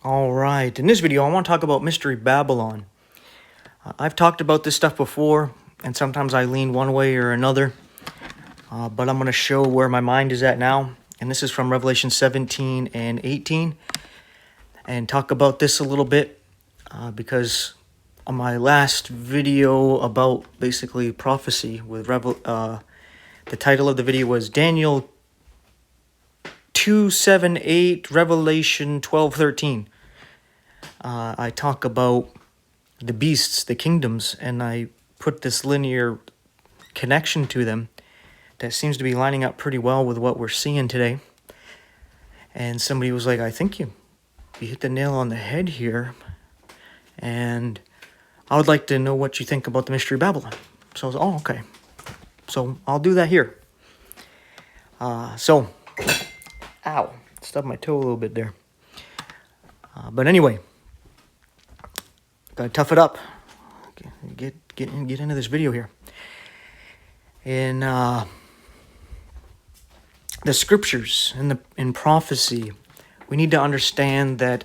All right, in this video, I want to talk about Mystery Babylon. I've talked about this stuff before, and sometimes I lean one way or another, but I'm going to show where my mind is at now. And this is from Revelation 17 and 18, and talk about this a little bit, because on my last video about basically prophecy with the title of the video was Daniel 2:7-8, Revelation 12:13. I talk about the beasts, the kingdoms, and I put this linear connection to them that seems to be lining up pretty well with what we're seeing today. And somebody was like, I think you hit the nail on the head here, and I would like to know what you think about the Mystery Babylon. So I was, oh, okay. So I'll do that here. Ow, stubbed my toe a little bit there. But anyway, gotta tough it up. Get into this video here. In the scriptures, in prophecy, we need to understand that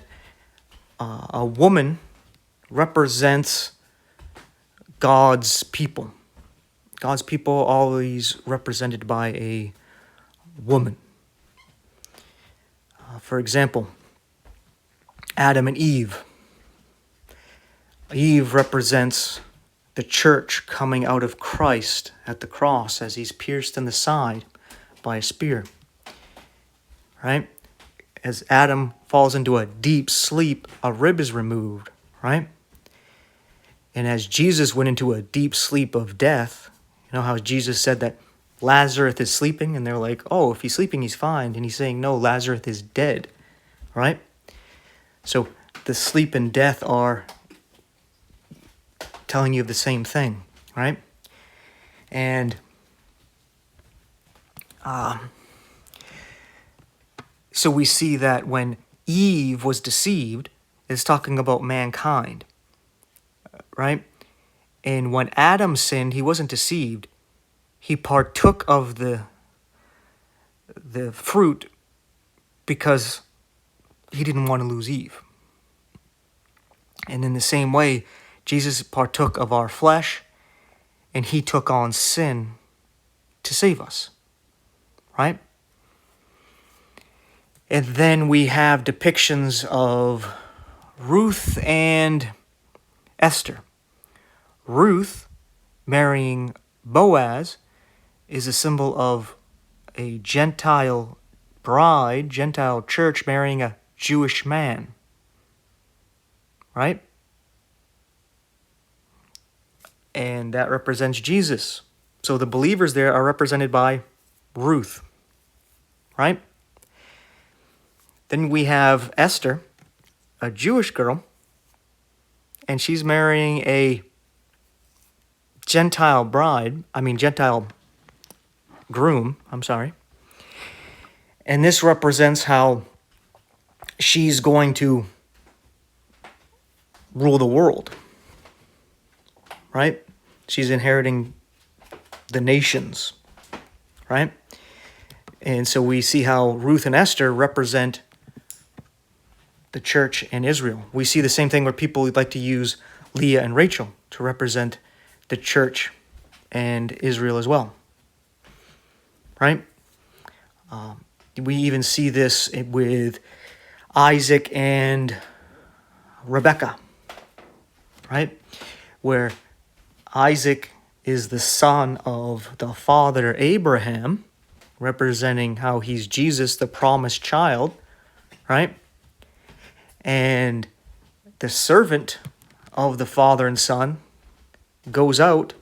a woman represents God's people. God's people always represented by a woman. For example, Adam and Eve. Eve represents the church coming out of Christ at the cross as he's pierced in the side by a spear. Right? As Adam falls into a deep sleep, a rib is removed. Right? And as Jesus went into a deep sleep of death, you know how Jesus said that Lazarus is sleeping? And they're like, oh, if he's sleeping, he's fine. And he's saying, no, Lazarus is dead. Right? So the sleep and death are telling you of the same thing, right? And so we see that when Eve was deceived, it's talking about mankind, right? And when Adam sinned, he wasn't deceived. He partook of the fruit because he didn't want to lose Eve. And in the same way, Jesus partook of our flesh, and he took on sin to save us, right? And then we have depictions of Ruth and Esther. Ruth marrying Boaz is a symbol of a Gentile bride, Gentile church marrying a Jewish man, right? And that represents Jesus. So the believers there are represented by Ruth, right? Then we have Esther, a Jewish girl, and she's marrying a Gentile groom, And this represents how she's going to rule the world, right? She's inheriting the nations, right? And so we see how Ruth and Esther represent the church and Israel. We see the same thing where people would like to use Leah and Rachel to represent the church and Israel as well, right? We even see this with Isaac and Rebekah, right? Where Isaac is the son of the father Abraham, representing how he's Jesus, the promised child, right? And the servant of the father and son goes out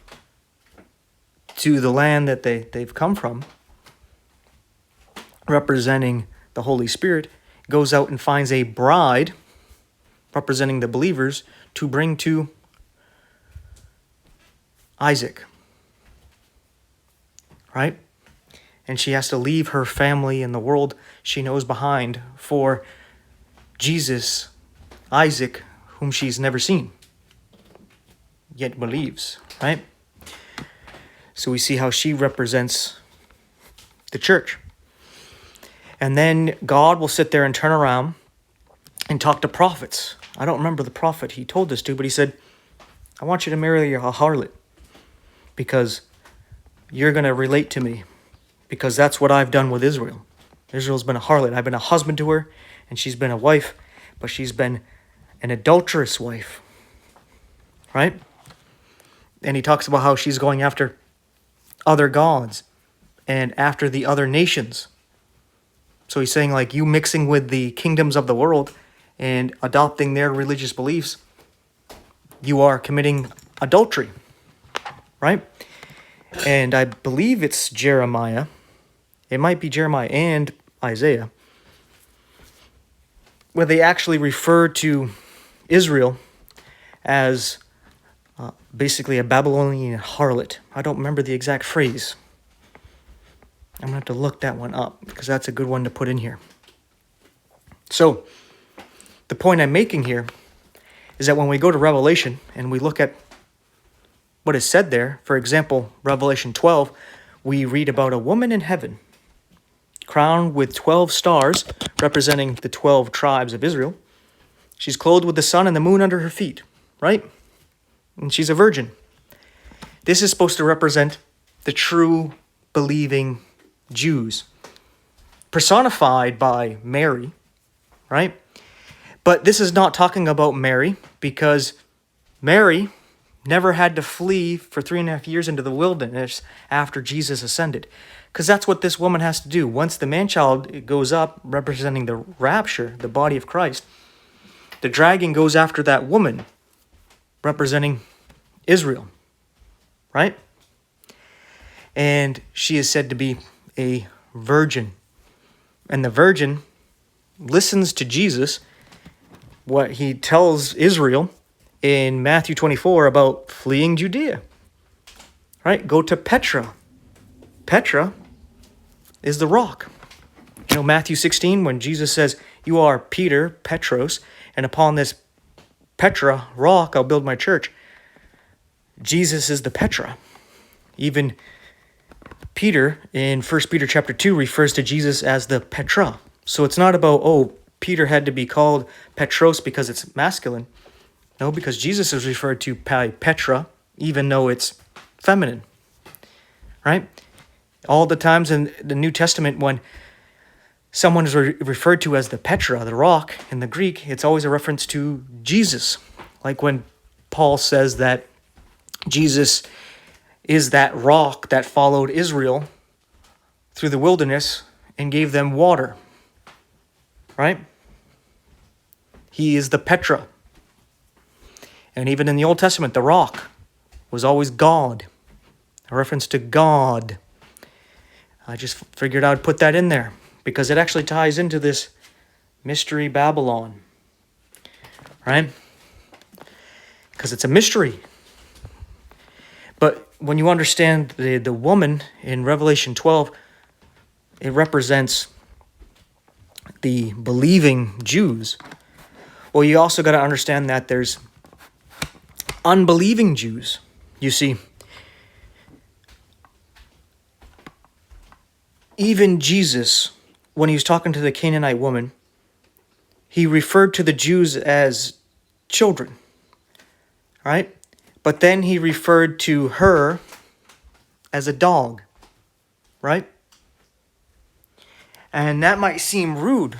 to the land that they've come from, representing the Holy Spirit, goes out and finds a bride, representing the believers, to bring to Isaac, right? And she has to leave her family and the world she knows behind for Jesus, Isaac, whom she's never seen, yet believes, right? So we see how she represents the church. And then God will sit there and turn around and talked to prophets. I don't remember the prophet he told this to, but he said, I want you to marry a harlot because you're going to relate to me, because that's what I've done with Israel. Israel's been a harlot. I've been a husband to her, and she's been a wife, but she's been an adulterous wife, right? And he talks about how she's going after other gods and after the other nations. So he's saying, like, you mixing with the kingdoms of the world and adopting their religious beliefs, you are committing adultery, right? And I believe it's Jeremiah. It might be Jeremiah and Isaiah, where they actually refer to Israel as basically a Babylonian harlot. I don't remember the exact phrase. I'm going to have to look that one up because that's a good one to put in here. So, the point I'm making here is that when we go to Revelation and we look at what is said there, for example, Revelation 12, we read about a woman in heaven crowned with 12 stars representing the 12 tribes of Israel. She's clothed with the sun and the moon under her feet, right? And she's a virgin. This is supposed to represent the true believing Jews, personified by Mary, right? But this is not talking about Mary, because Mary never had to flee for 3.5 years into the wilderness after Jesus ascended. Because that's what this woman has to do. Once the man-child goes up, representing the rapture, the body of Christ, the dragon goes after that woman, representing Israel, right? And she is said to be a virgin. And the virgin listens to Jesus, what he tells Israel in Matthew 24 about fleeing Judea, right? Go to Petra. Petra is the rock. You know, Matthew 16, when Jesus says, you are Peter, Petros, and upon this Petra rock I'll build my church. Jesus is the Petra. Even Peter in 1 Peter chapter 2 refers to Jesus as the Petra. So it's not about, oh, Peter had to be called Petros because it's masculine. No, because Jesus is referred to by Petra, even though it's feminine, right? All the times in the New Testament when someone is referred to as the Petra, the rock, in the Greek, it's always a reference to Jesus. Like when Paul says that Jesus is that rock that followed Israel through the wilderness and gave them water, right? He is the Petra. And even in the Old Testament, the rock was always God, a reference to God. I just figured I'd put that in there because it actually ties into this mystery Babylon, right? Because it's a mystery. But when you understand the woman in Revelation 12, it represents the believing Jews. Well, you also got to understand that there's unbelieving Jews. You see, even Jesus, when he was talking to the Canaanite woman, he referred to the Jews as children, right? But then he referred to her as a dog, right? And that might seem rude,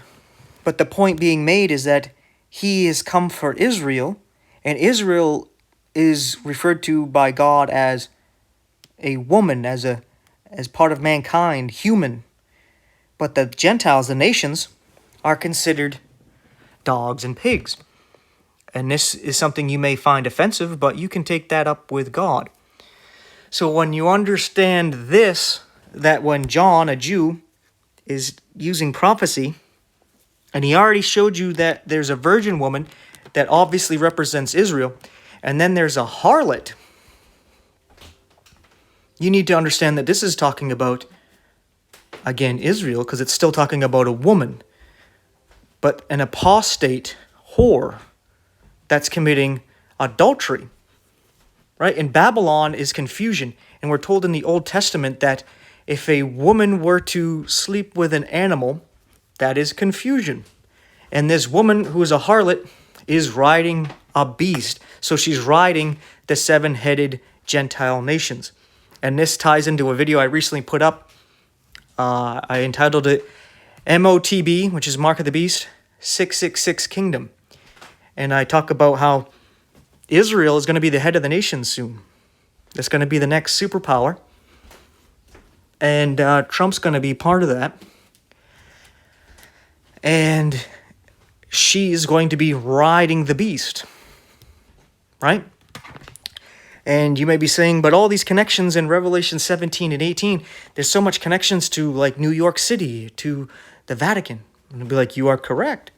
but the point being made is that he is come for Israel, and Israel is referred to by God as a woman, as part of mankind, human. But the Gentiles, the nations, are considered dogs and pigs. And this is something you may find offensive, but you can take that up with God. So when you understand this, that when John, a Jew, is using prophecy, and he already showed you that there's a virgin woman that obviously represents Israel, and then there's a harlot, you need to understand that this is talking about, again, Israel, because it's still talking about a woman, but an apostate whore that's committing adultery, right? And Babylon is confusion. And we're told in the Old Testament that if a woman were to sleep with an animal, that is confusion. And this woman who is a harlot is riding a beast. So she's riding the seven-headed Gentile nations. And this ties into a video I recently put up. I entitled it MOTB, which is Mark of the Beast, 666 Kingdom. And I talk about how Israel is going to be the head of the nation soon. It's going to be the next superpower. And Trump's going to be part of that. And she is going to be riding the beast. Right? And you may be saying, but all these connections in Revelation 17 and 18, there's so much connections to like New York City, to the Vatican. And I'll be like, you are correct.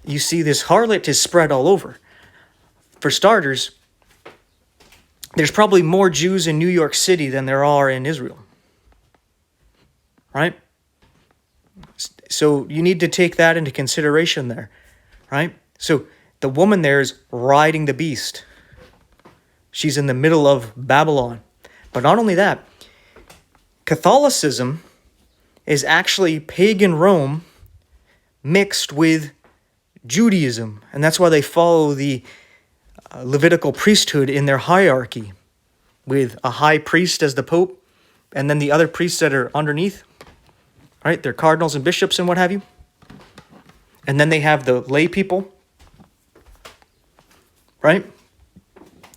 You see, this harlot is spread all over. For starters, there's probably more Jews in New York City than there are in Israel. Right? So you need to take that into consideration there. Right? So the woman there is riding the beast. She's in the middle of Babylon. But not only that, Catholicism is actually pagan Rome mixed with Judaism. And that's why they follow the Levitical priesthood in their hierarchy, with a high priest as the pope, and then the other priests that are underneath, right? They're cardinals and bishops and what have you. And then they have the lay people, right?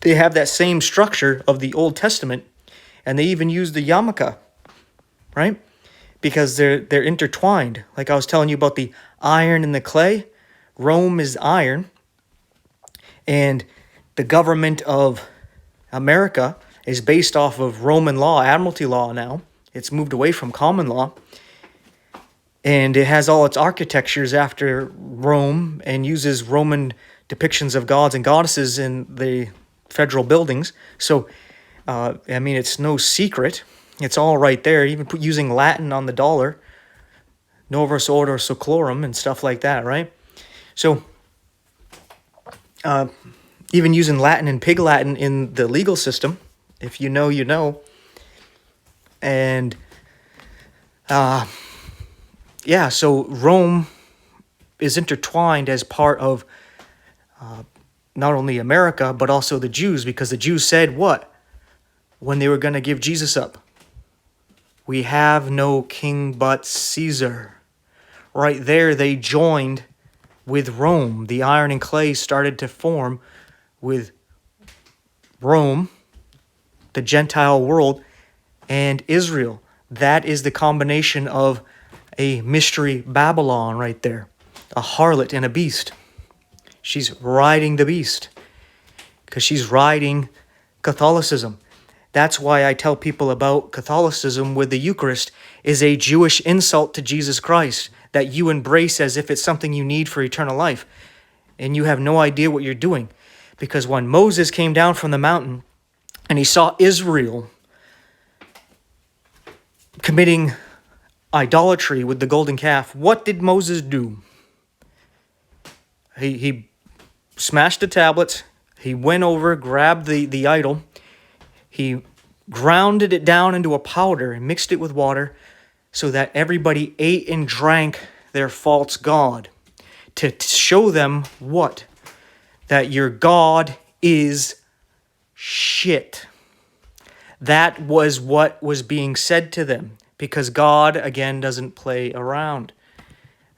They have that same structure of the Old Testament, and they even use the yarmulke, right? Because they're intertwined. Like I was telling you about the iron and the clay, Rome is iron, and the government of America is based off of Roman law, admiralty law now. It's moved away from common law. And it has all its architectures after Rome and uses Roman depictions of gods and goddesses in the federal buildings. So, it's no secret. It's all right there, even using Latin on the dollar. Novus Ordo Seclorum and stuff like that, right? So, even using Latin and Pig Latin in the legal system, if you know, you know. And, so Rome is intertwined as part of not only America, but also the Jews, because the Jews said what? When they were going to give Jesus up? We have no king but Caesar. Right there, they joined with Rome. The iron and clay started to form with Rome, the Gentile world, and Israel. That is the combination of a mystery Babylon right there. A harlot and a beast. She's riding the beast because she's riding Catholicism. That's why I tell people about Catholicism with the Eucharist is a Jewish insult to Jesus Christ that you embrace as if it's something you need for eternal life. And you have no idea what you're doing. Because when Moses came down from the mountain and he saw Israel committing idolatry with the golden calf, what did Moses do? He smashed the tablets. He went over, grabbed the idol. He grounded it down into a powder and mixed it with water so that everybody ate and drank their false god. To show them what? That your God is shit. That was what was being said to them. Because God, again, doesn't play around.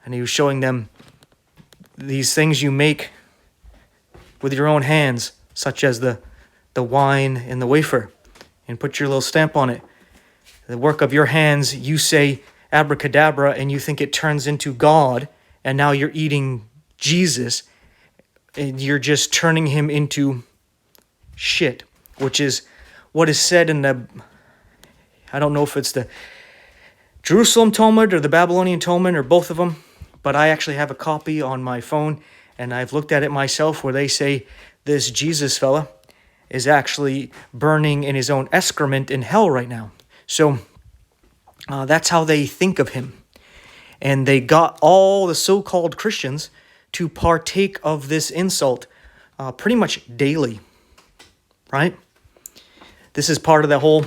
And he was showing them these things you make with your own hands, such as the wine and the wafer, and put your little stamp on it. The work of your hands, you say abracadabra, and you think it turns into God, and now you're eating Jesus, and you're just turning him into shit, which is what is said in the, I don't know if it's the Jerusalem Talmud or the Babylonian Talmud or both of them, but I actually have a copy on my phone, and I've looked at it myself where they say this Jesus fella is actually burning in his own excrement in hell right now. So that's how they think of him. And they got all the so-called Christians to partake of this insult pretty much daily, right? This is part of the whole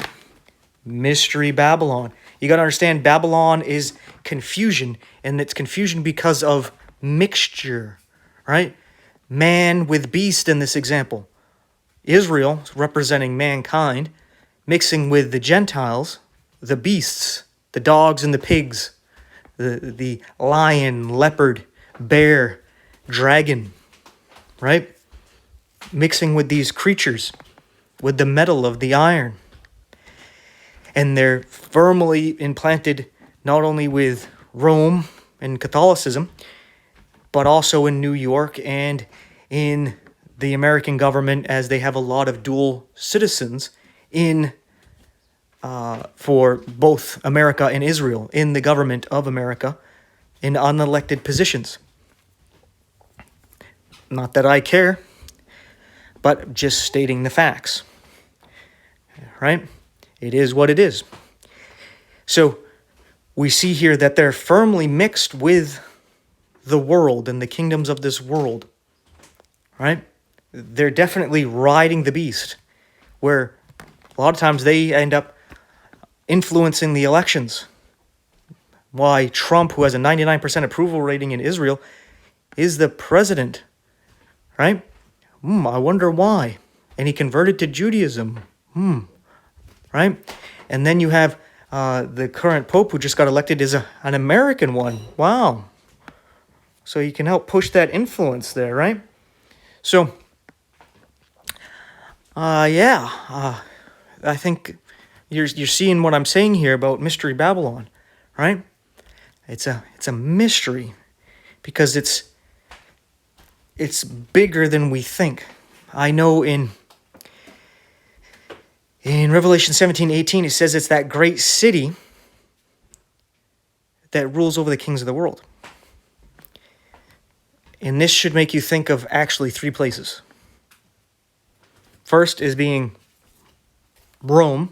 mystery Babylon. You got to understand, Babylon is confusion, and it's confusion because of mixture, right? Man with beast in this example. Israel, representing mankind, mixing with the Gentiles, the beasts, the dogs and the pigs, the lion, leopard, bear, dragon, right? Mixing with these creatures, with the metal of the iron. And they're firmly implanted not only with Rome and Catholicism, but also in New York and in the American government, as they have a lot of dual citizens in for both America and Israel in the government of America in unelected positions. Not that I care, but just stating the facts, right? It is what it is. So we see here that they're firmly mixed with the world and the kingdoms of this world, right? They're definitely riding the beast, where a lot of times they end up influencing the elections. Why Trump, who has a 99% approval rating in Israel, is the president, right? I wonder why. And he converted to Judaism, right? And then you have the current pope who just got elected is an American one. Wow. So you can help push that influence there, right? So, I think you're seeing what I'm saying here about Mystery Babylon, right? It's a mystery because it's bigger than we think. I know in Revelation 17:18 it says it's that great city that rules over the kings of the world. And this should make you think of actually three places. First is being Rome,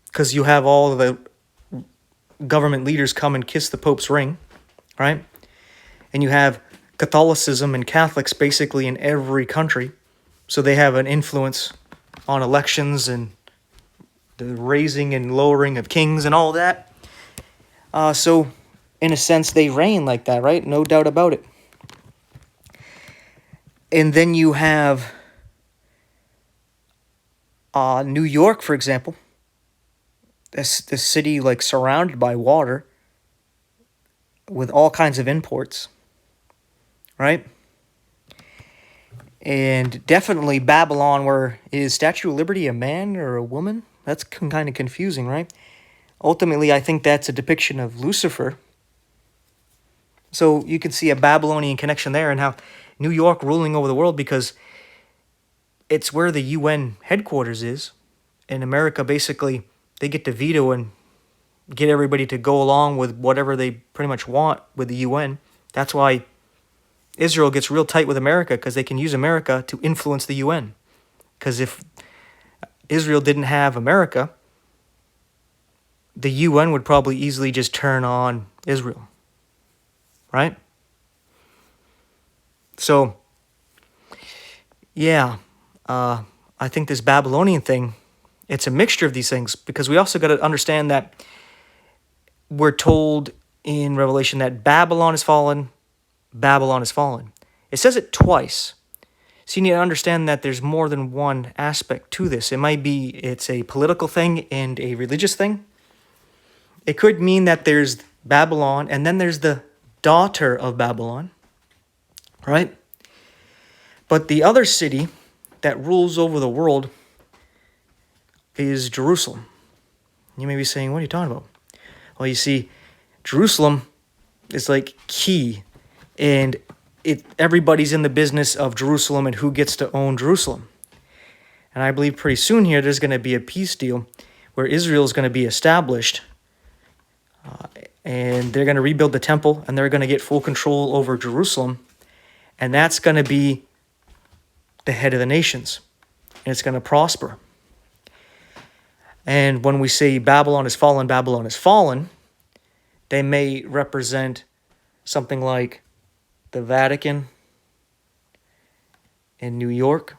because you have all of the government leaders come and kiss the Pope's ring, right? And you have Catholicism and Catholics basically in every country. So they have an influence on elections and the raising and lowering of kings and all that. So in a sense, they reign like that, right? No doubt about it. And then you have New York, for example. This city like surrounded by water with all kinds of imports, right? And definitely Babylon, where is Statue of Liberty a man or a woman? That's kind of confusing, right? Ultimately, I think that's a depiction of Lucifer. So you can see a Babylonian connection there and how New York ruling over the world because it's where the UN headquarters is. In America, basically, they get to veto and get everybody to go along with whatever they pretty much want with the UN. That's why Israel gets real tight with America, because they can use America to influence the UN. Because if Israel didn't have America, the UN would probably easily just turn on Israel, right? So, yeah, I think this Babylonian thing, it's a mixture of these things, because we also got to understand that we're told in Revelation that Babylon is fallen, Babylon is fallen. It says it twice. So you need to understand that there's more than one aspect to this. It might be it's a political thing and a religious thing. It could mean that there's Babylon and then there's the daughter of Babylon, right? But the other city that rules over the world is Jerusalem. You may be saying, what are you talking about? Well, you see, Jerusalem is like key, and everybody's in the business of Jerusalem and who gets to own Jerusalem. And I believe pretty soon here there's going to be a peace deal where Israel is going to be established, and they're going to rebuild the temple, and they're going to get full control over Jerusalem, and that's going to be the head of the nations, and it's going to prosper. And when we say Babylon is fallen, they may represent something like the Vatican in New York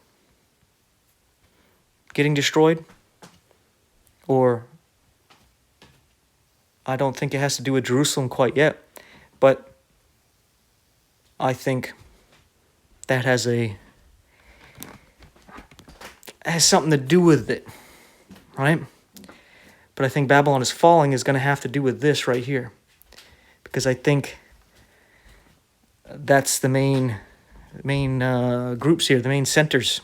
getting destroyed. Or I don't think it has to do with Jerusalem quite yet. But I think that has something to do with it, right? But I think Babylon is falling is going to have to do with this right here, because I think that's the main groups here, the main centers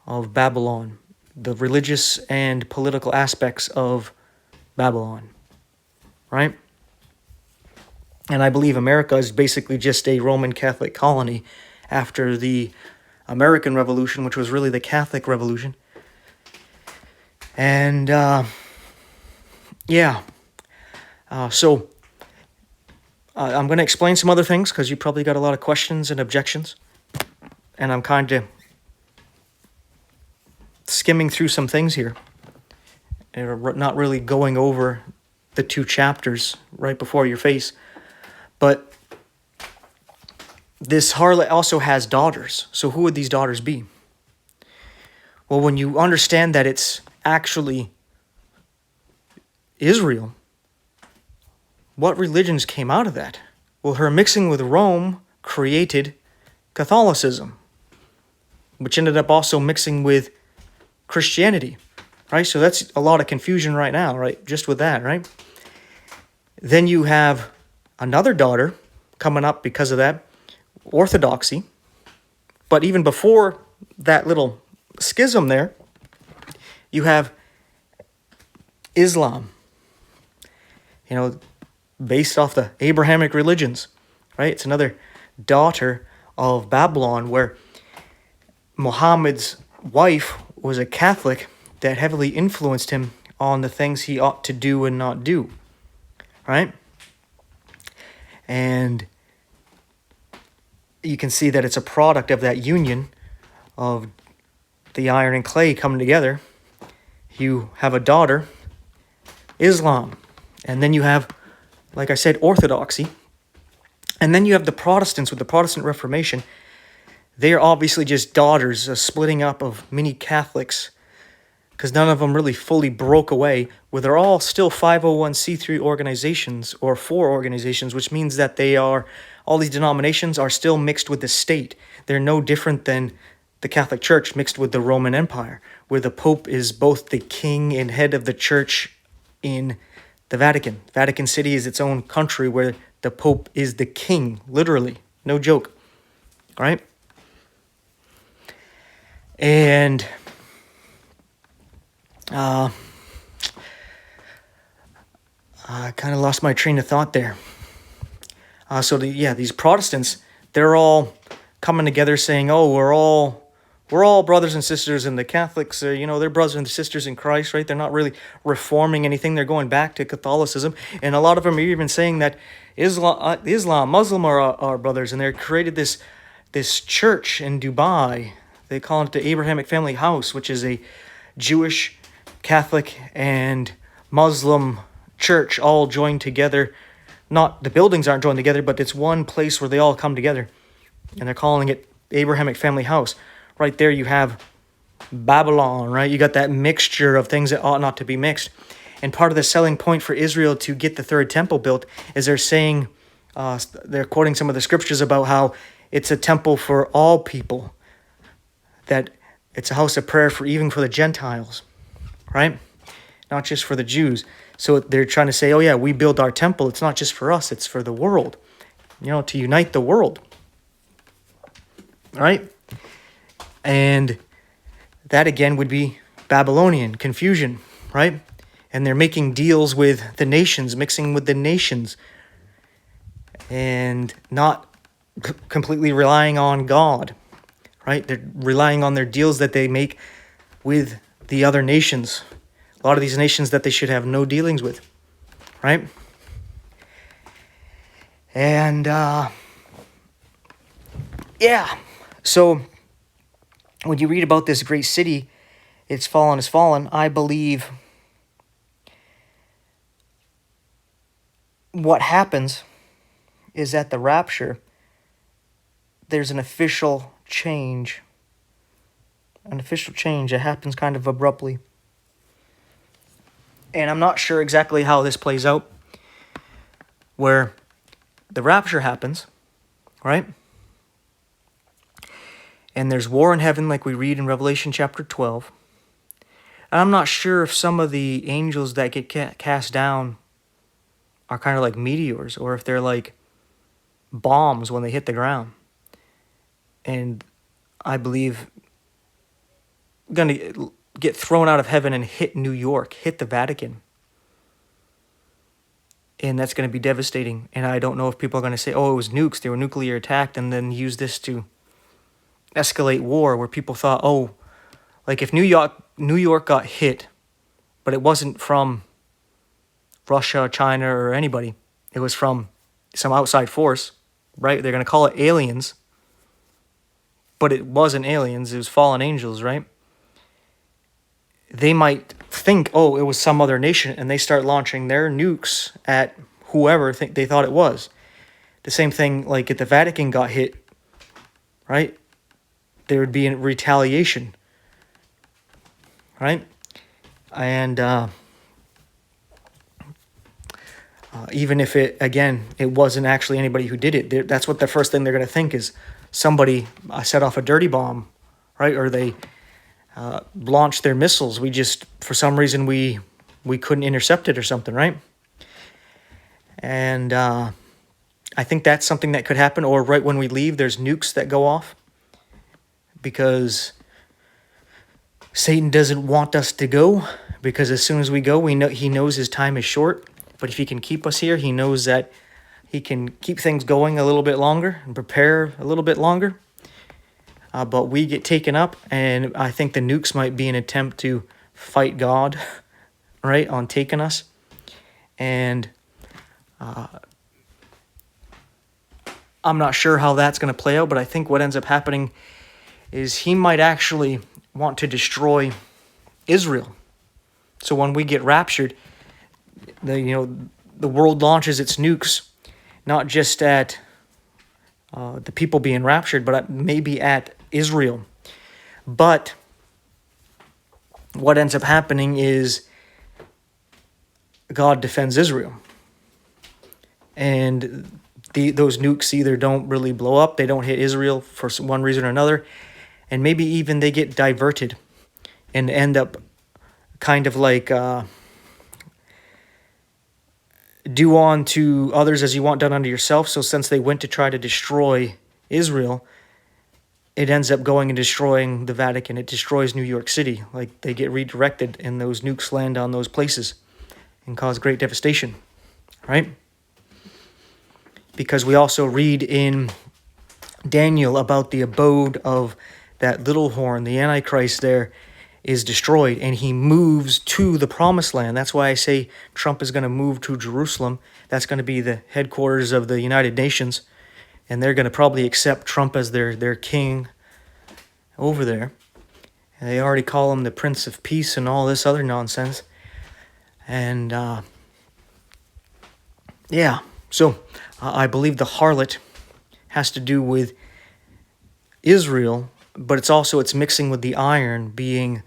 of Babylon, the religious and political aspects of Babylon, right? And I believe America is basically just a Roman Catholic colony after the American Revolution, which was really the Catholic Revolution. And so I'm going to explain some other things because you probably got a lot of questions and objections. And I'm kind of skimming through some things here. And not really going over the 2 chapters right before your face. But this harlot also has daughters. So who would these daughters be? Well, when you understand that it's actually Israel, what religions came out of that? Well, her mixing with Rome created Catholicism, which ended up also mixing with Christianity, right? So that's a lot of confusion right now, right? Just with that, right? Then you have another daughter coming up because of that, Orthodoxy. But even before that little schism there, you have Islam, based off the Abrahamic religions, right? It's another daughter of Babylon, where Muhammad's wife was a Catholic that heavily influenced him on the things he ought to do and not do, right? And you can see that it's a product of that union of the iron and clay coming together. You have a daughter, Islam, and then you have, like I said, Orthodoxy, and then you have the Protestants with the Protestant Reformation. They are obviously just daughters, a splitting up of many Catholics, because none of them really fully broke away, where they're all still 501c3 organizations, or 4 organizations, which means that all these denominations are still mixed with the state. They're no different than the Catholic Church mixed with the Roman Empire, where the Pope is both the king and head of the church in the Vatican. Vatican City is its own country where the Pope is the king, literally. No joke. Right? And I kind of lost my train of thought there. These Protestants, they're all coming together saying, "Oh, we're all brothers and sisters," and the Catholics are, they're brothers and sisters in Christ, right? They're not really reforming anything. They're going back to Catholicism, and a lot of them are even saying that Muslim are our brothers, and they created this church in Dubai. They call it the Abrahamic Family House, which is a Jewish, Catholic, and Muslim church all joined together. Not the buildings aren't joined together, but it's one place where they all come together, and they're calling it Abrahamic Family House. Right there you have Babylon, right? You got that mixture of things that ought not to be mixed. And part of the selling point for Israel to get the 3rd temple built is they're saying, they're quoting some of the scriptures about how it's a temple for all people, that it's a house of prayer even for the Gentiles, right? Not just for the Jews. So they're trying to say, oh yeah, we build our temple. It's not just for us, it's for the world, to unite the world, right? And that again would be Babylonian confusion, right? And they're making deals with the nations, mixing with the nations, and not completely relying on God, right? They're relying on their deals that they make with the other nations. A lot of these nations that they should have no dealings with, right? And, so when you read about this great city, it's fallen, I believe what happens is at the rapture, there's an official change. An official change that happens kind of abruptly. And I'm not sure exactly how this plays out, where the rapture happens, right? And there's war in heaven like we read in Revelation chapter 12. And I'm not sure if some of the angels that get cast down are kind of like meteors or if they're like bombs when they hit the ground. And I believe going to get thrown out of heaven and hit New York, hit the Vatican. And that's going to be devastating. And I don't know if people are going to say, oh, it was nukes, they were nuclear attacked, and then use this to escalate war, where people thought, oh, like if New York got hit, but it wasn't from Russia, China, or anybody. It was from some outside force, right? They're going to call it aliens. But it wasn't aliens, it was fallen angels, right? They might think, oh, it was some other nation, and they start launching their nukes at whoever they thought it was. The same thing, like if the Vatican got hit, right? There would be a retaliation, right? And even if it wasn't actually anybody who did it, that's what the first thing they're going to think is somebody set off a dirty bomb, right? Or they launched their missiles. For some reason, we couldn't intercept it or something, right? And I think that's something that could happen. Or right when we leave, there's nukes that go off because Satan doesn't want us to go, because as soon as we go, he knows his time is short. But if he can keep us here, he knows that he can keep things going a little bit longer and prepare a little bit longer. But we get taken up, and I think the nukes might be an attempt to fight God, right, on taking us. And I'm not sure how that's going to play out, but I think what ends up happening is he might actually want to destroy Israel. So when we get raptured, the world launches its nukes, not just at the people being raptured, but maybe at Israel. But what ends up happening is God defends Israel. And those nukes either don't really blow up, they don't hit Israel for one reason or another, and maybe even they get diverted and end up kind of like do on to others as you want done unto yourself. So since they went to try to destroy Israel, it ends up going and destroying the Vatican. It destroys New York City. Like, they get redirected and those nukes land on those places and cause great devastation, right? Because we also read in Daniel about the abode of that little horn, the Antichrist there, is destroyed, and he moves to the promised land. That's why I say Trump is going to move to Jerusalem. That's going to be the headquarters of the United Nations, and they're going to probably accept Trump as their king over there. And they already call him the Prince of Peace and all this other nonsense. And so I believe the harlot has to do with Israel, but it's mixing with the iron, being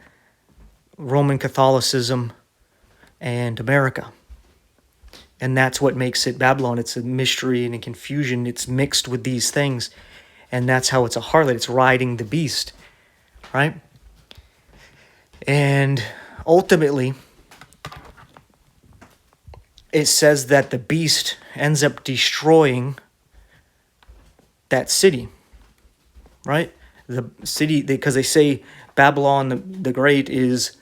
Roman Catholicism and America. And that's what makes it Babylon. It's a mystery and a confusion. It's mixed with these things. And that's how it's a harlot. It's riding the beast, right? And ultimately, it says that the beast ends up destroying that city, right? The city, because they say Babylon the Great is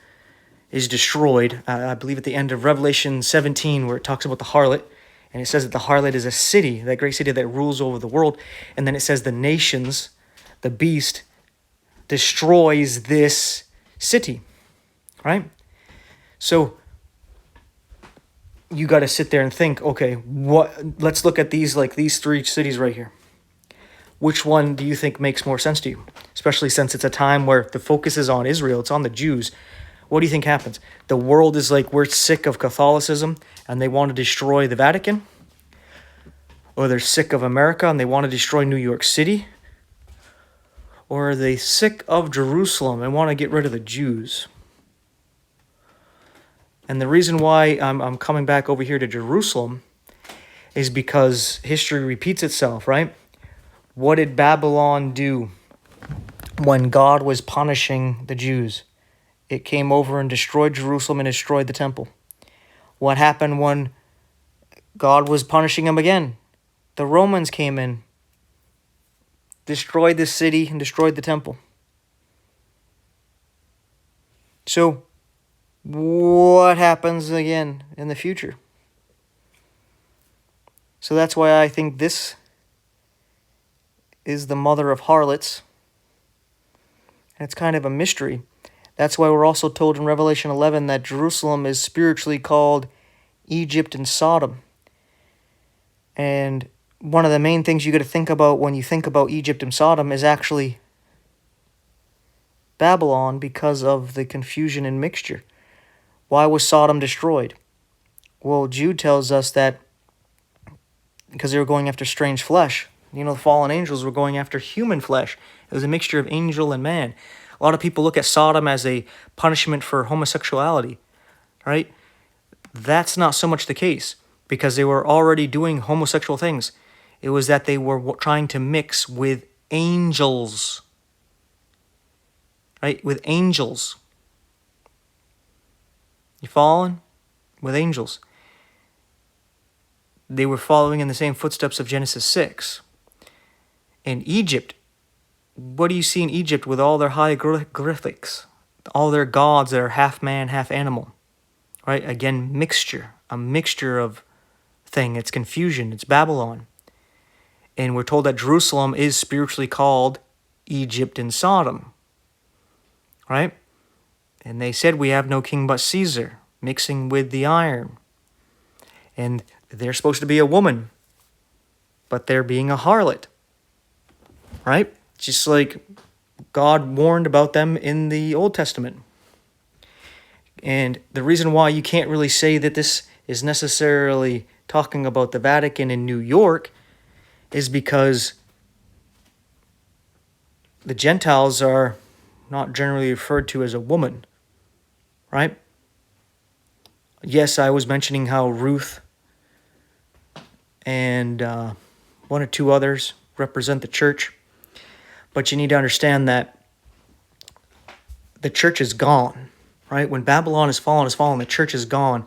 destroyed. I believe at the end of Revelation 17, where it talks about the harlot, and it says that the harlot is a city, that great city that rules over the world. And then it says the nations, the beast, destroys this city, right? So you got to sit there and think, okay, let's look at these three cities right here. Which one do you think makes more sense to you? Especially since it's a time where the focus is on Israel, it's on the Jews. What do you think happens? The world is like, we're sick of Catholicism and they want to destroy the Vatican? Or they're sick of America and they want to destroy New York City? Or are they sick of Jerusalem and want to get rid of the Jews? And the reason why I'm coming back over here to Jerusalem is because history repeats itself, right? What did Babylon do when God was punishing the Jews? It came over and destroyed Jerusalem and destroyed the temple. What happened when God was punishing them again? The Romans came in, destroyed the city, and destroyed the temple. So, what happens again in the future? So that's why I think this is the mother of harlots. And it's kind of a mystery. That's why we're also told in Revelation 11 that Jerusalem is spiritually called Egypt and Sodom. And one of the main things you got to think about when you think about Egypt and Sodom is actually Babylon, because of the confusion and mixture. Why was Sodom destroyed? Well, Jude tells us that because they were going after strange flesh. You know, the fallen angels were going after human flesh. It was a mixture of angel and man. A lot of people look at Sodom as a punishment for homosexuality, right? That's not so much the case, because they were already doing homosexual things. It was that they were trying to mix with angels, right? With angels. You following? With angels. They were following in the same footsteps of Genesis 6. In Egypt, what do you see in Egypt with all their hieroglyphics? All their gods that are half man, half animal. Right? Again, mixture. A mixture of thing. It's confusion. It's Babylon. And we're told that Jerusalem is spiritually called Egypt and Sodom. Right? And they said, we have no king but Caesar, mixing with the iron. And they're supposed to be a woman, but they're being a harlot. Right? Just like God warned about them in the Old Testament. And the reason why you can't really say that this is necessarily talking about the Vatican in New York is because the Gentiles are not generally referred to as a woman. Right? Yes, I was mentioning how Ruth and one or two others represent the church. But you need to understand that the church is gone, right? When Babylon is fallen, the church is gone.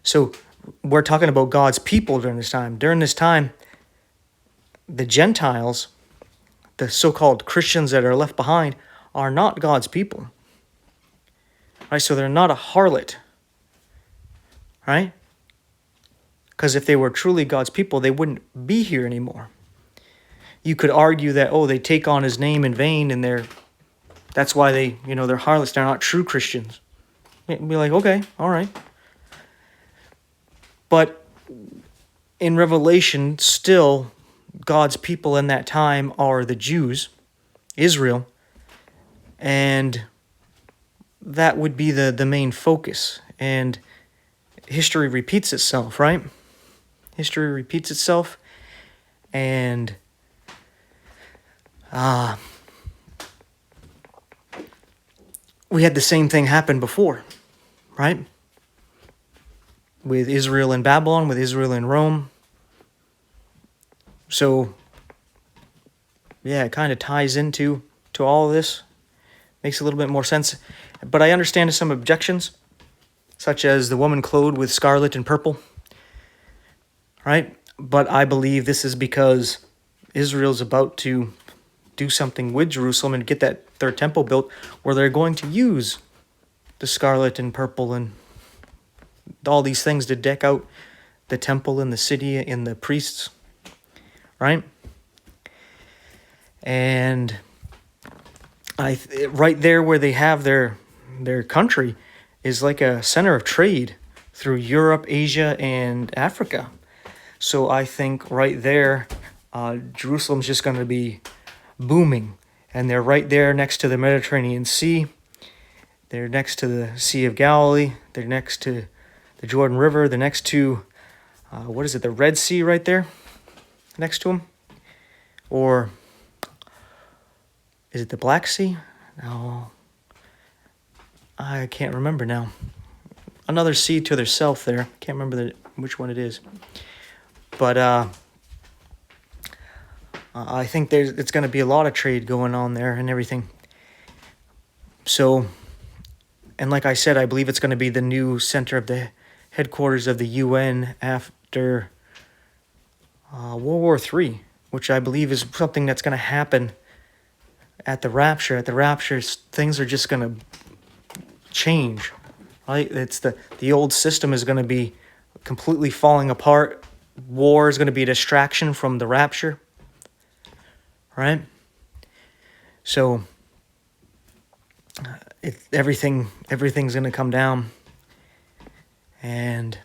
So we're talking about God's people during this time. During this time, the Gentiles, the so-called Christians that are left behind, are not God's people. Right? So they're not a harlot. Right? Because if they were truly God's people, they wouldn't be here anymore. You could argue that, they take on his name in vain, and that's why they're harlots. They're not true Christians. You'd be like, okay, all right. But in Revelation, still, God's people in that time are the Jews, Israel, and that would be the main focus. And history repeats itself, right? History repeats itself, and we had the same thing happen before, right? With Israel and Babylon, with Israel and Rome. So, yeah, it kind of ties into all of this. Makes a little bit more sense. But I understand some objections, such as the woman clothed with scarlet and purple, right? But I believe this is because Israel's about to do something with Jerusalem and get that third temple built, where they're going to use the scarlet and purple and all these things to deck out the temple and the city and the priests, right? And right there where they have their country is like a center of trade through Europe, Asia, and Africa. So I think right there, Jerusalem's just going to be booming. And they're right there next to the Mediterranean Sea. They're next to the Sea of Galilee. They're next to the Jordan River. They're next to, the Red Sea right there next to them? Or is it the Black Sea? No, I can't remember now. Another sea to their south there. Can't remember which one it is. But I think it's going to be a lot of trade going on there and everything. So, and like I said, I believe it's going to be the new center of the headquarters of the UN after World War III, which I believe is something that's going to happen at the Rapture. At the Rapture, things are just going to change, right? It's the old system is going to be completely falling apart. War is going to be a distraction from the Rapture, right? So everything's going to come down, and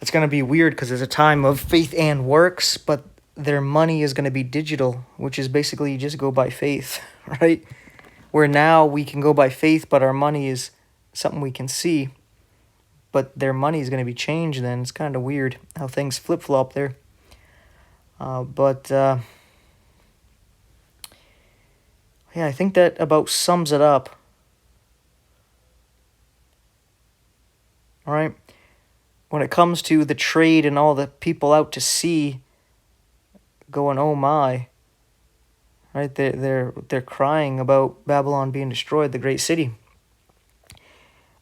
it's going to be weird because there's a time of faith and works, but their money is going to be digital, which is basically you just go by faith, right? Where now we can go by faith, but our money is something we can see, but their money is going to be changed then. It's kind of weird how things flip-flop there. Yeah, I think that about sums it up. All right. When it comes to the trade and all the people out to sea going, oh my, right? They're crying about Babylon being destroyed, the great city.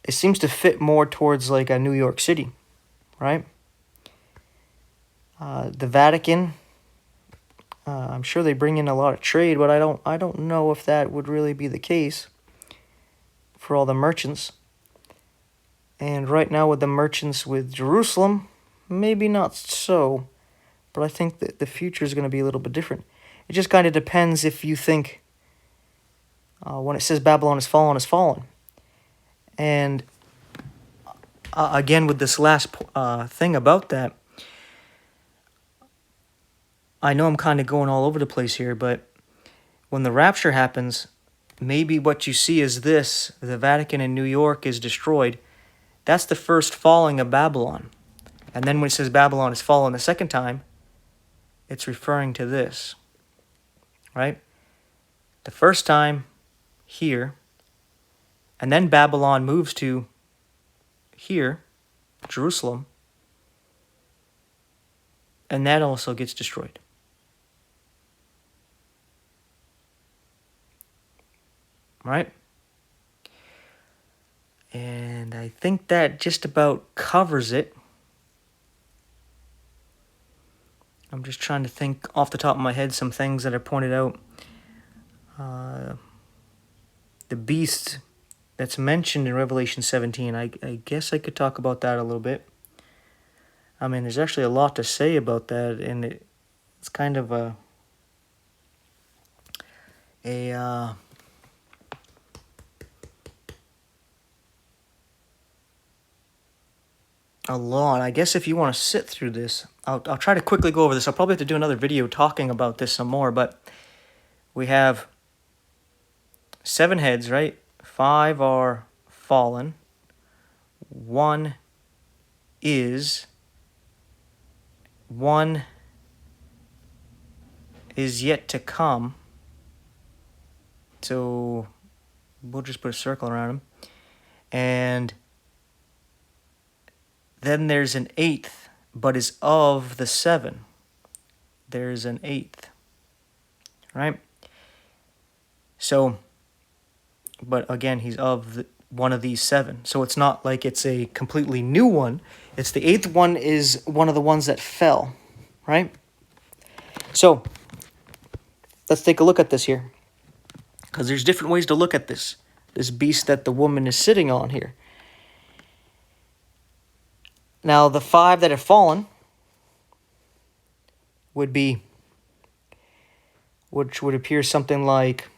It seems to fit more towards like a New York City, right? The Vatican, I'm sure they bring in a lot of trade, but I don't know if that would really be the case for all the merchants. And right now with the merchants with Jerusalem, maybe not so, but I think that the future is going to be a little bit different. It just kind of depends if you think when it says Babylon is fallen, is fallen. And again, with this last thing about that, I know I'm kind of going all over the place here, but when the rapture happens, maybe what you see is this: the Vatican in New York is destroyed. That's the first falling of Babylon. And then when it says Babylon is fallen the second time, it's referring to this, right? The first time here, and then Babylon moves to here, Jerusalem, and that also gets destroyed. Right? And I think that just about covers it. I'm just trying to think off the top of my head some things that are pointed out. The beast that's mentioned in Revelation 17, I guess I could talk about that a little bit. I mean, there's actually a lot to say about that, and it's kind of a lot. I guess if you want to sit through this, I'll try to quickly go over this. I'll probably have to do another video talking about this some more, but we have 7 heads, right? 5 are fallen. 1 is yet to come. So we'll just put a circle around him. And then there's an 8th, but is of the 7. There's an 8th, right? So, but again, he's of one of these 7. So it's not like it's a completely new one. It's the 8th one is one of the ones that fell, right? So let's take a look at this here, because there's different ways to look at this beast that the woman is sitting on here. Now, the 5 that have fallen would be, which would appear something like,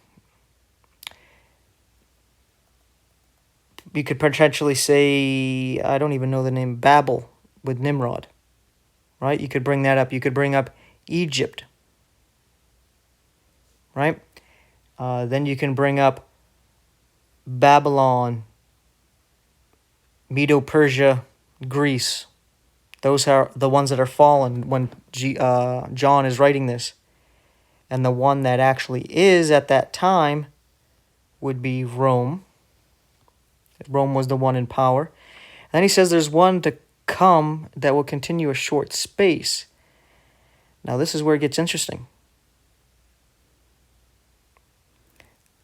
you could potentially say, I don't even know the name, Babel with Nimrod, right? You could bring that up. You could bring up Egypt, right? Then you can bring up Babylon, Medo-Persia, Greece. Those are the ones that are fallen when John is writing this. And the one that actually is at that time would be Rome. Rome was the one in power. And then he says there's one to come that will continue a short space. Now this is where it gets interesting.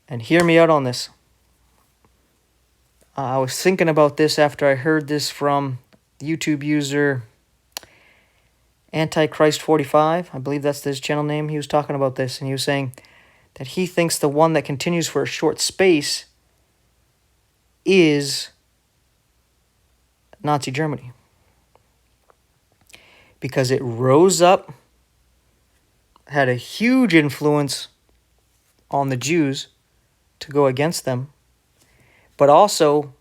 And hear me out on this. I was thinking about this after I heard this from YouTube user Antichrist45. I believe that's his channel name. He was talking about this, and he was saying that he thinks the one that continues for a short space is Nazi Germany. Because it rose up, had a huge influence on the Jews to go against them, but also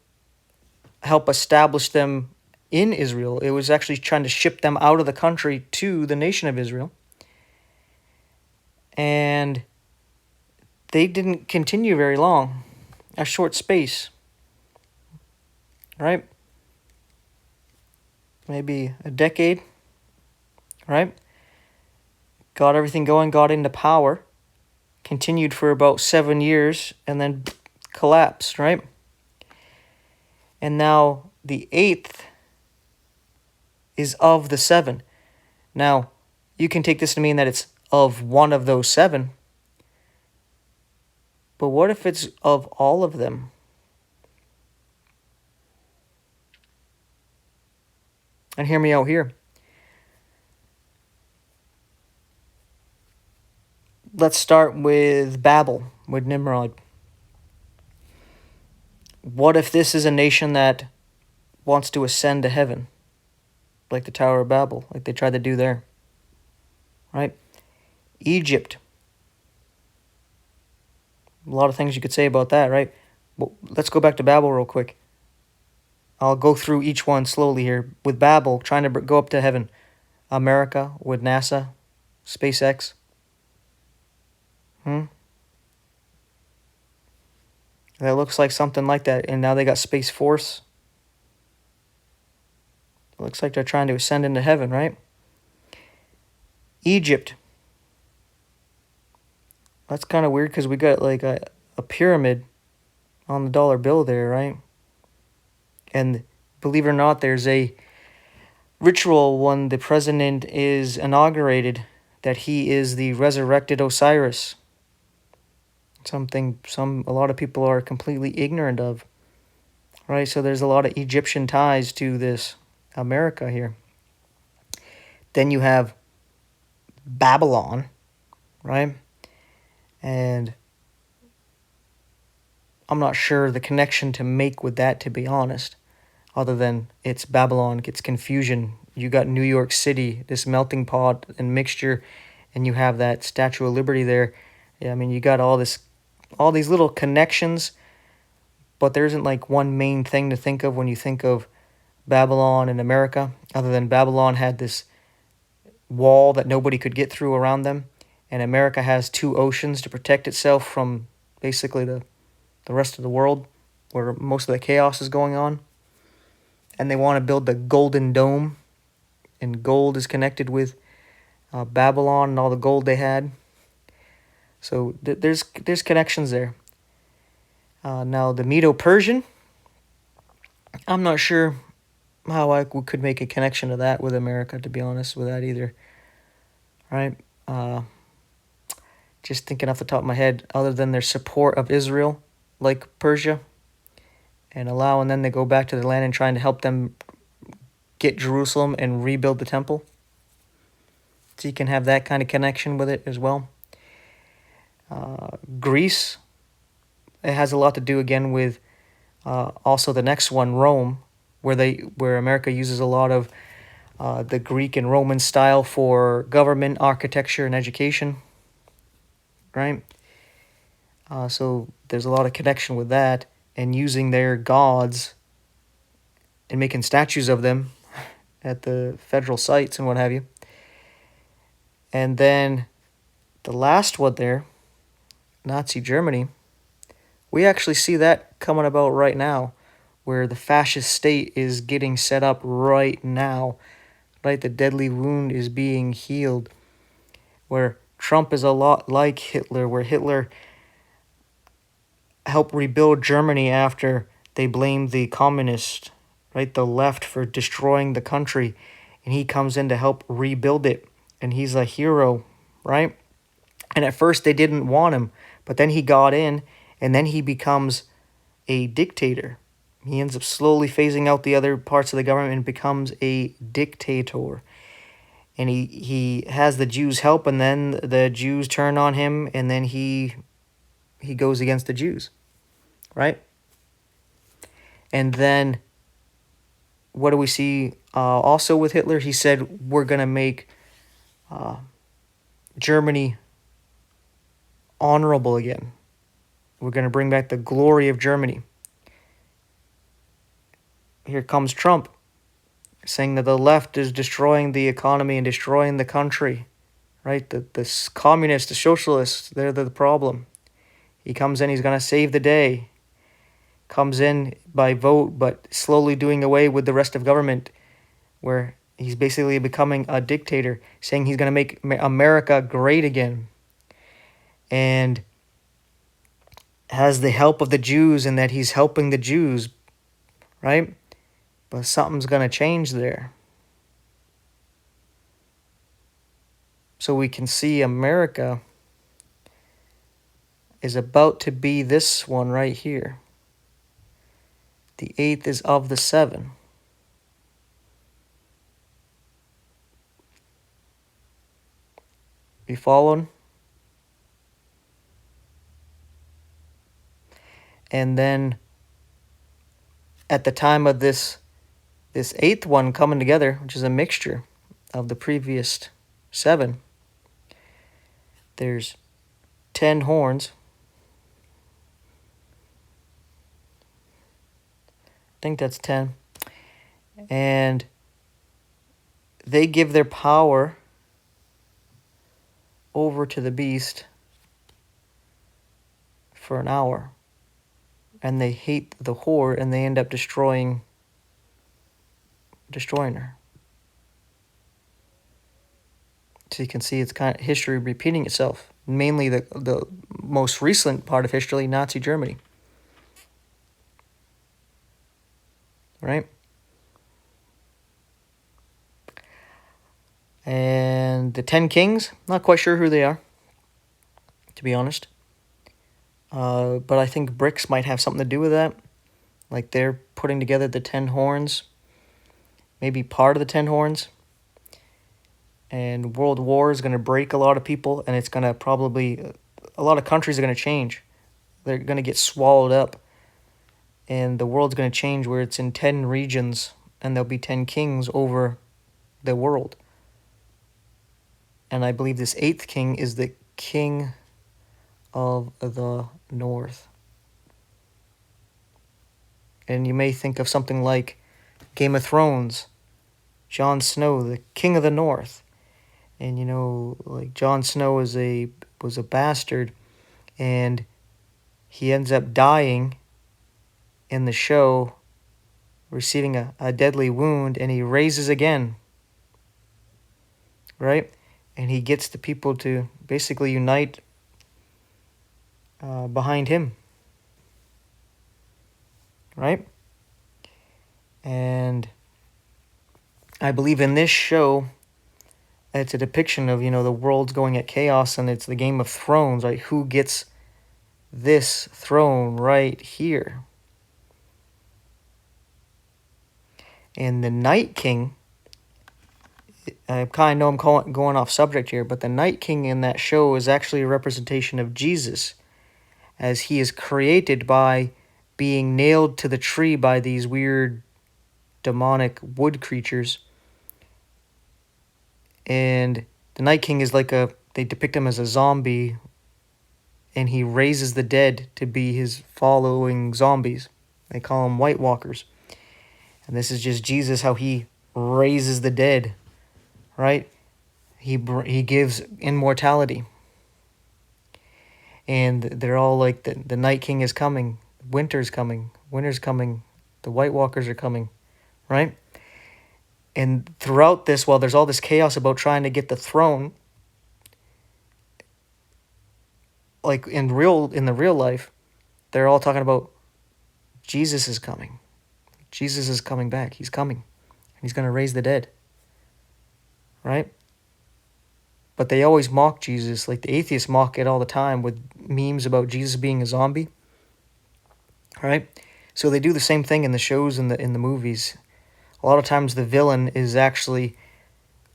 help establish them in Israel. It was actually trying to ship them out of the country to the nation of Israel. And they didn't continue very long, a short space, right? Maybe a decade, right? Got everything going, got into power, continued for about 7 years, and then collapsed, right? And now the 8th is of the 7. Now, you can take this to mean that it's of one of those 7. But what if it's of all of them? And hear me out here. Let's start with Babel, with Nimrod. What if this is a nation that wants to ascend to heaven? Like the Tower of Babel, like they tried to do there. Right? Egypt. A lot of things you could say about that, right? Well, let's go back to Babel real quick. I'll go through each one slowly here. With Babel, trying to go up to heaven. America with NASA, SpaceX. That looks like something like that. And now they got Space Force. It looks like they're trying to ascend into heaven, right? Egypt. That's kind of weird because we got like a pyramid on the dollar bill there, right? And believe it or not, there's a ritual when the president is inaugurated that he is the resurrected Osiris. A lot of people are completely ignorant of, right? So there's a lot of Egyptian ties to this America here. Then you have Babylon, right? And I'm not sure the connection to make with that, to be honest, other than it's Babylon, it's confusion. You got New York City, this melting pot and mixture, and you have that Statue of Liberty there. Yeah, I mean, you got all these little connections, but there isn't like one main thing to think of when you think of Babylon and America, other than Babylon had this wall that nobody could get through around them, and America has 2 oceans to protect itself from basically the rest of the world where most of the chaos is going on. And they want to build the Golden Dome, and gold is connected with Babylon and all the gold they had. So there's connections there. Now the Medo-Persian, I'm not sure how I could make a connection to that with America, to be honest with that either. Right? Just thinking off the top of my head, other than their support of Israel, like Persia, and allowing them to go back to their land and trying to help them get Jerusalem and rebuild the temple. So you can have that kind of connection with it as well. Greece, it has a lot to do again with also the next one, Rome, where America uses a lot of the Greek and Roman style for government, architecture, and education, right? So there's a lot of connection with that, and using their gods and making statues of them at the federal sites and what have you. And then the last one there, Nazi Germany, we actually see that coming about right now, where the fascist state is getting set up right now, right? The deadly wound is being healed, where Trump is a lot like Hitler, where Hitler helped rebuild Germany after they blamed the communists, right, the left, for destroying the country, and he comes in to help rebuild it and he's a hero, right? And at first they didn't want him, but then he got in, and then he becomes a dictator. He ends up slowly phasing out the other parts of the government and becomes a dictator. And he has the Jews help, and then the Jews turn on him, and then he goes against the Jews, right? And then what do we see also with Hitler? He said, we're going to make Germany honorable again. We're going to bring back the glory of Germany. Here comes Trump saying that the left is destroying the economy and destroying the country, right? The communists, the socialists, they're the problem. He comes in, he's going to save the day. Comes in by vote, but slowly doing away with the rest of government, where he's basically becoming a dictator, saying he's going to make America great again. And has the help of the Jews, and that he's helping the Jews, right? But something's going to change there. So we can see America is about to be this one right here. The 8th is of the 7. You following? And then at the time of this 8th one coming together, which is a mixture of the previous 7, there's 10 horns. I think that's 10. And they give their power over to the beast for an hour. And they hate the whore, and they end up destroying her. So you can see it's kind of history repeating itself. Mainly the most recent part of history, Nazi Germany. Right? And the 10 kings, not quite sure who they are, to be honest. But I think BRICS might have something to do with that. Like they're putting together the 10 horns, maybe part of the 10 horns. And world war is going to break a lot of people, and it's going to probably, a lot of countries are going to change. They're going to get swallowed up. And the world's going to change where it's in 10 regions, and there'll be 10 kings over the world. And I believe this 8th king is the king of the north. And you may think of something like Game of Thrones, Jon Snow, the king of the north. And you know, like Jon Snow was a bastard, and he ends up dying in the show, receiving a deadly wound, and he raises again. Right? And he gets the people to basically unite behind him. Right? And I believe in this show, it's a depiction of, you know, the world's going at chaos, and it's the Game of Thrones, right? Who gets this throne right here? And the Night King, I kind of know I'm going off subject here, but the Night King in that show is actually a representation of Jesus, as he is created by being nailed to the tree by these weird demonic wood creatures. And the Night King is like they depict him as a zombie, and he raises the dead to be his following zombies. They call them White Walkers. And this is just Jesus, how he raises the dead, right? He gives immortality. And they're all like, the Night King is coming, winter's coming, the White Walkers are coming, right? And throughout this, while there's all this chaos about trying to get the throne, like in the real life, they're all talking about Jesus is coming. Jesus is coming back. He's coming. And he's going to raise the dead. Right? but they always mock Jesus. Like the atheists mock it all the time with memes about Jesus being a zombie. Right? So they do the same thing in the shows and in the movies. A lot of times the villain is actually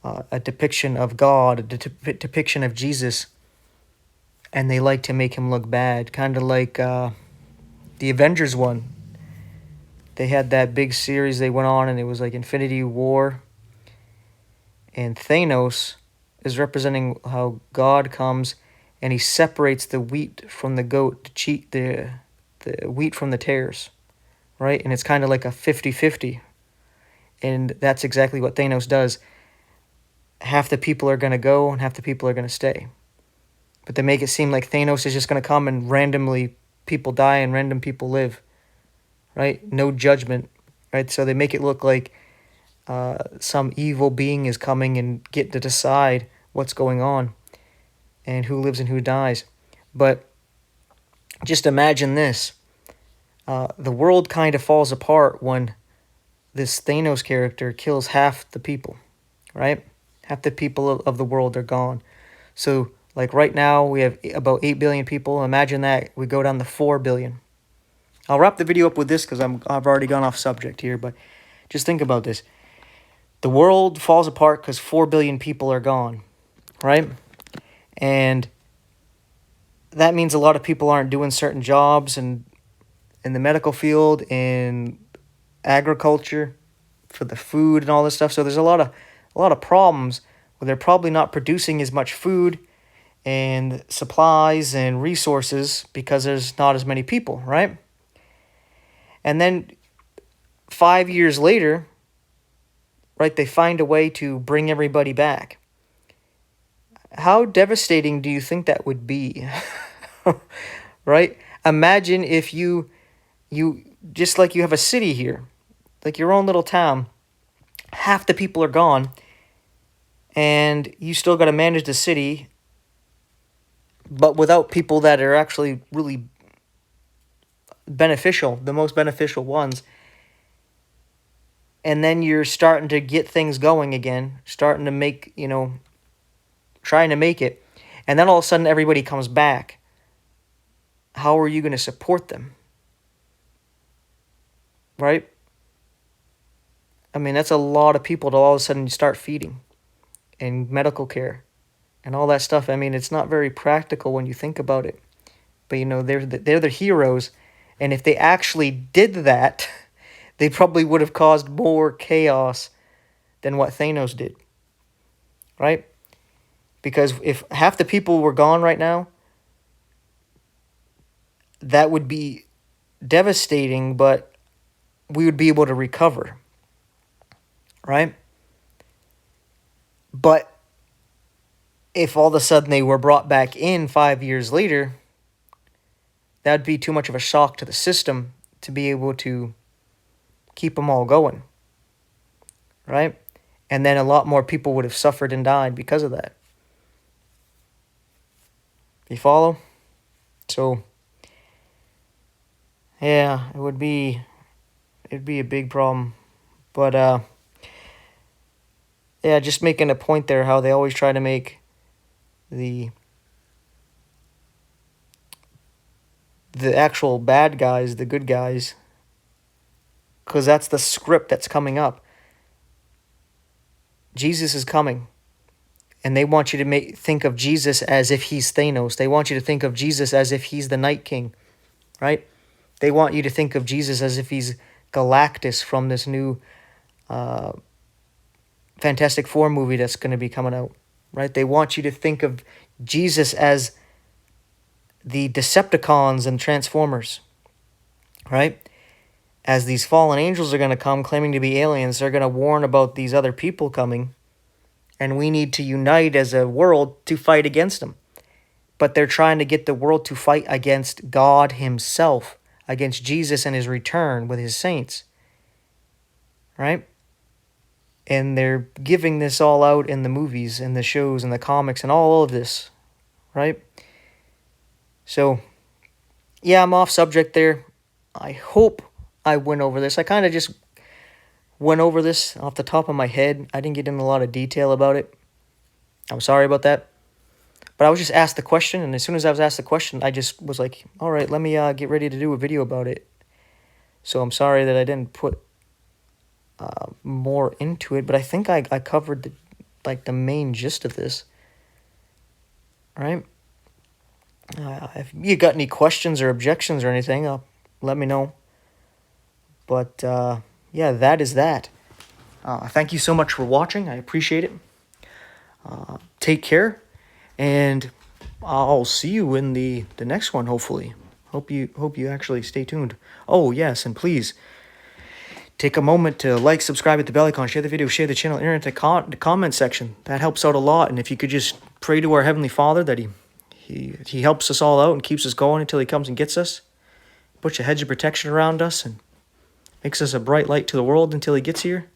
a depiction of God, a depiction of Jesus, and they like to make him look bad. Kind of like the Avengers one. They had that big series they went on, and it was like Infinity War. And Thanos is representing how God comes and he separates the wheat from the goat to cheat the wheat from the tares, right? And it's kind of like a 50-50. And that's exactly what Thanos does. Half the people are going to go and half the people are going to stay. But they make it seem like Thanos is just going to come and randomly people die and random people live, right? No judgment, right? So they make it look like some evil being is coming and get to decide what's going on and who lives and who dies. But just imagine this. The world kind of falls apart when this Thanos character kills half the people, right? Half the people of the world are gone. So, like right now, we have about 8 billion people. Imagine that we go down to 4 billion. I'll wrap the video up with this because I've already gone off subject here, but just think about this. The world falls apart because 4 billion people are gone, right? And that means a lot of people aren't doing certain jobs and in the medical field, in agriculture, for the food and all this stuff. So there's a lot of problems where they're probably not producing as much food and supplies and resources because there's not as many people, right? And then 5 years later, right, they find a way to bring everybody back. How devastating do you think that would be? Right? Imagine if you just like you have a city here, like your own little town, half the people are gone, and you still got to manage the city, but without people that are actually really beneficial, the most beneficial ones. And then you're starting to get things going again, starting to make, trying to make it. And then all of a sudden everybody comes back. How are you going to support them? Right? I mean, that's a lot of people to all of a sudden start feeding and medical care and all that stuff. I mean, it's not very practical when you think about it. But, they're the heroes. And if they actually did that, they probably would have caused more chaos than what Thanos did. Right? Because if half the people were gone right now, that would be devastating, but we would be able to recover. Right? But if all of a sudden they were brought back in 5 years later, that'd be too much of a shock to the system to be able to keep them all going. Right? And then a lot more people would have suffered and died because of that. You follow? So, yeah, it'd be a big problem. But, yeah, just making a point there, how they always try to make the actual bad guys the good guys, because that's the script that's coming up. Jesus is coming, and they want you to think of Jesus as if he's Thanos. They want you to think of Jesus as if he's the Night King, right? They want you to think of Jesus as if he's Galactus from this new Fantastic Four movie that's going to be coming out, right? They want you to think of Jesus as the Decepticons and Transformers, right? As these fallen angels are going to come claiming to be aliens, they're going to warn about these other people coming, and we need to unite as a world to fight against them. But they're trying to get the world to fight against God himself, against Jesus and his return with his saints, right? And they're giving this all out in the movies and the shows and the comics and all of this, right? So, yeah, I'm off subject there. I hope I went over this. I kind of just went over this off the top of my head. I didn't get in a lot of detail about it. I'm sorry about that. But I was just asked the question, and as soon as I was asked the question, I just was like, all right, let me get ready to do a video about it. So I'm sorry that I didn't put more into it, but I think I covered the main gist of this. Right? If you got any questions or objections or anything, let me know. But yeah, that is that. Thank you so much for watching. I appreciate it. Take care, and I'll see you in the next one, hopefully. Hope you actually stay tuned. Oh, yes, and please take a moment to like, subscribe, hit the bell icon, share the video, share the channel, enter into the comment section. That helps out a lot. And if you could just pray to our Heavenly Father that he helps us all out and keeps us going until he comes and gets us. Puts a hedge of protection around us and makes us a bright light to the world until he gets here.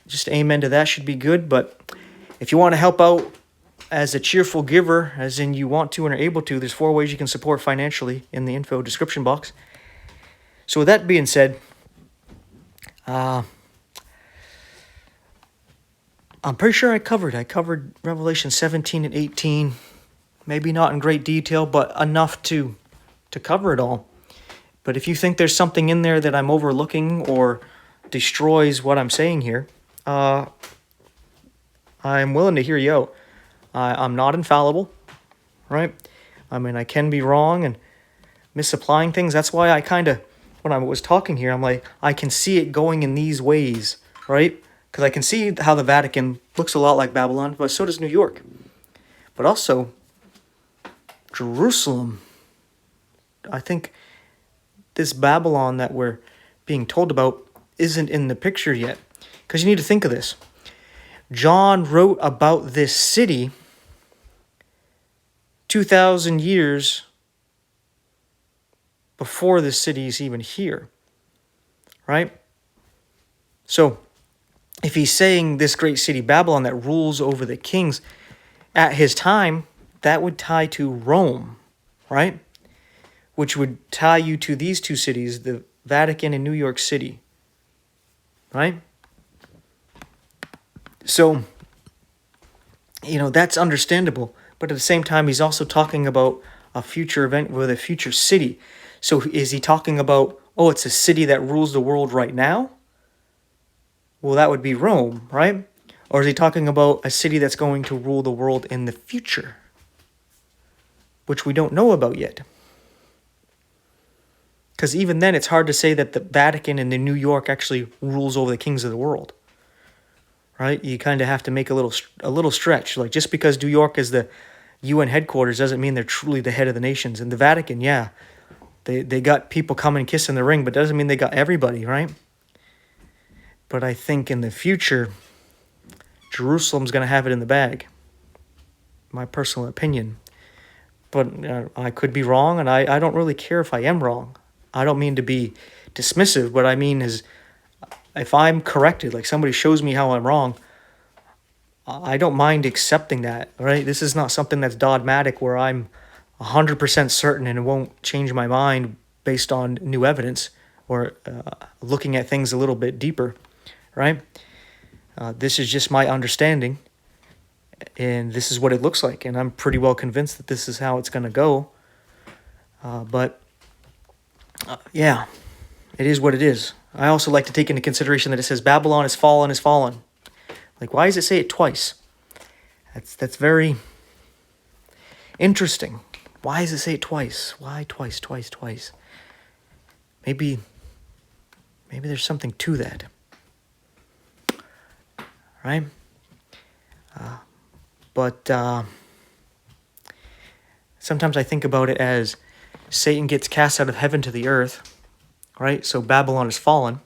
Just amen to that should be good. But if you want to help out as a cheerful giver, as in you want to and are able to, there's 4 ways you can support financially in the info description box. So with that being said, I'm pretty sure I covered Revelation 17 and 18. Maybe not in great detail, but enough to cover it all. But if you think there's something in there that I'm overlooking or destroys what I'm saying here, I'm willing to hear you out. I'm not infallible, right? I mean, I can be wrong and misapplying things. That's why I kind of, when I was talking here, I'm like, I can see it going in these ways, right? Because I can see how the Vatican looks a lot like Babylon, but so does New York. But also, Jerusalem. I think this Babylon that we're being told about isn't in the picture yet. Because you need to think of this. John wrote about this city 2,000 years before this city is even here. Right? So, if he's saying this great city Babylon that rules over the kings, at his time, that would tie to Rome, right? Which would tie you to these 2 cities, the Vatican and New York City, right? So, that's understandable. But at the same time, he's also talking about a future event with a future city. So is he talking about, it's a city that rules the world right now? Well, that would be Rome, right? Or is he talking about a city that's going to rule the world in the future? Which we don't know about yet. Because even then, it's hard to say that the Vatican and the New York actually rules over the kings of the world. Right? You kind of have to make a little stretch. Like, just because New York is the UN headquarters doesn't mean they're truly the head of the nations. And the Vatican, yeah, they got people coming kissing the ring, but doesn't mean they got everybody, right? But I think in the future, Jerusalem's going to have it in the bag. My personal opinion. But I could be wrong, and I don't really care if I am wrong. I don't mean to be dismissive. What I mean is, if I'm corrected, like somebody shows me how I'm wrong, I don't mind accepting that, right? This is not something that's dogmatic where I'm 100% certain and it won't change my mind based on new evidence or looking at things a little bit deeper, right? This is just my understanding, and this is what it looks like, and I'm pretty well convinced that this is how it's going to go. Yeah, it is what it is. I also like to take into consideration that it says Babylon is fallen, is fallen. Like, why does it say it twice? That's very interesting. Why does it say it twice? Why twice? Maybe there's something to that. Right? But sometimes I think about it as Satan gets cast out of heaven to the earth, right? So Babylon is fallen,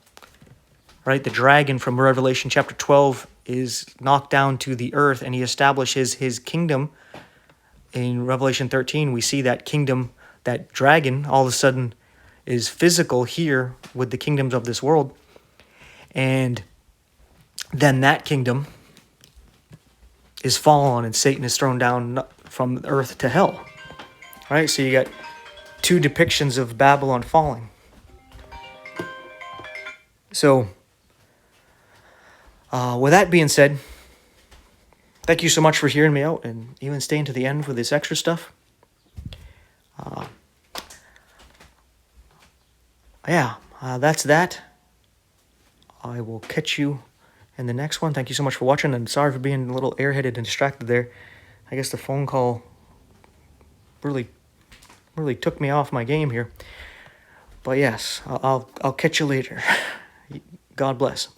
right? The dragon from Revelation chapter 12 is knocked down to the earth, and he establishes his kingdom. In Revelation 13, we see that kingdom, that dragon, all of a sudden is physical here with the kingdoms of this world. And then that kingdom is fallen, and Satan is thrown down from earth to hell. Right? So you got two depictions of Babylon falling. So, with that being said, thank you so much for hearing me out and even staying to the end with this extra stuff. That's that. I will catch you in the next one. Thank you so much for watching, and sorry for being a little airheaded and distracted there. I guess the phone call really took me off my game here. But yes, I'll catch you later. God bless.